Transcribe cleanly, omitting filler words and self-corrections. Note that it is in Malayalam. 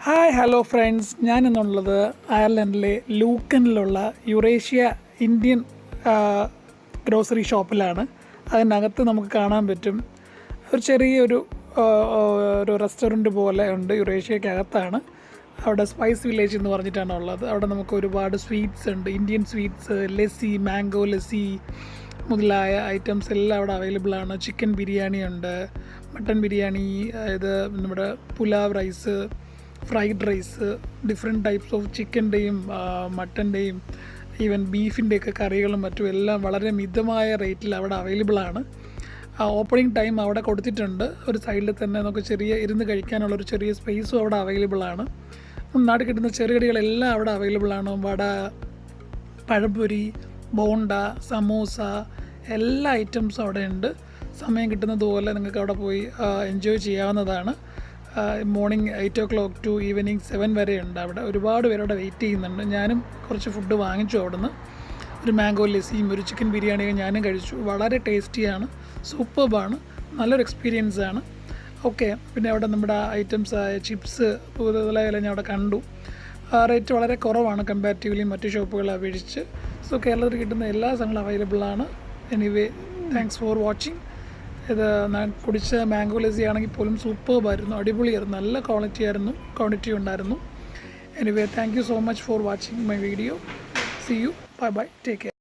ഹായ് ഹലോ ഫ്രണ്ട്സ്, ഞാനിന്നുള്ളത് അയർലൻഡിലെ ലൂക്കനിലുള്ള യുറേഷ്യ ഇന്ത്യൻ ഗ്രോസറി ഷോപ്പിലാണ്. അതിനകത്ത് നമുക്ക് കാണാൻ പറ്റും ഒരു ചെറിയൊരു ഒരു റെസ്റ്റോറൻറ്റ് പോലെ ഉണ്ട്. യുറേഷ്യക്കകത്താണ്. അവിടെ സ്പൈസ് വില്ലേജ് എന്ന് പറഞ്ഞിട്ടാണ് ഉള്ളത്. അവിടെ നമുക്ക് ഒരുപാട് സ്വീറ്റ്സ് ഉണ്ട്. Indian sweets, lassi, mango lassi മുതലായ ഐറ്റംസ് എല്ലാം അവിടെ അവൈലബിൾ ആണ്. ചിക്കൻ ബിരിയാണി ഉണ്ട്, മട്ടൻ ബിരിയാണി, അതായത് നമ്മുടെ pulao rice, fried rice, different types of ചിക്കൻ്റെയും മട്ടൻ്റെയും ഈവൻ ബീഫിൻ്റെയൊക്കെ കറികളും മറ്റും എല്ലാം വളരെ മിതമായ റേറ്റിൽ അവിടെ അവൈലബിൾ ആണ്. ഓപ്പണിംഗ് ടൈം അവിടെ കൊടുത്തിട്ടുണ്ട്. ഒരു സൈഡിൽ തന്നെ നമുക്ക് ഇരുന്ന് കഴിക്കാനുള്ളൊരു ചെറിയ സ്പേസും അവിടെ അവൈലബിൾ ആണ്. നാട്ടിൽ കിട്ടുന്ന ചെറുകടികളെല്ലാം അവിടെ അവൈലബിൾ ആണ്. വട, പഴംപൊരി, ബോണ്ട, സമോസ, എല്ലാ ഐറ്റംസും അവിടെ ഉണ്ട്. സമയം കിട്ടുന്നതുപോലെ നിങ്ങൾക്ക് അവിടെ പോയി എൻജോയ് ചെയ്യാവുന്നതാണ്. മോർണിംഗ് 8 o'clock ടു ഈവനിങ് 7 വരെ ഉണ്ട്. അവിടെ ഒരുപാട് പേരവിടെ വെയിറ്റ് ചെയ്യുന്നുണ്ട്. ഞാനും കുറച്ച് ഫുഡ് വാങ്ങിച്ചു അവിടുന്ന്. ഒരു മാംഗോ ലസ്സിയും ഒരു ചിക്കൻ ബിരിയാണിയും ഞാനും കഴിച്ചു. വളരെ ടേസ്റ്റിയാണ്, സൂപ്പർബാണ്, നല്ലൊരു എക്സ്പീരിയൻസ് ആണ്. ഓക്കെ, പിന്നെ അവിടെ നമ്മുടെ ഐറ്റംസായ ചിപ്സ് പുതുതല ഞാൻ അവിടെ കണ്ടു. റേറ്റ് വളരെ കുറവാണ് കമ്പാരിറ്റീവ്ലി മറ്റു ഷോപ്പുകളെ അപേക്ഷിച്ച്. സോ കേരളത്തിൽ കിട്ടുന്ന എല്ലാ സാധനങ്ങളും അവൈലബിൾ ആണ്. Anyway, thanks for watching. ഇത് ഞാൻ കുടിച്ച മാംഗോ ലസ്സി ആണെങ്കിൽ പോലും സൂപ്പർബായിരുന്നു, അടിപൊളിയായിരുന്നു, നല്ല ക്വാണ്ടിറ്റി ഉണ്ടായിരുന്നു. Anyway, thank you so much for watching my video. See you, bye bye, take care.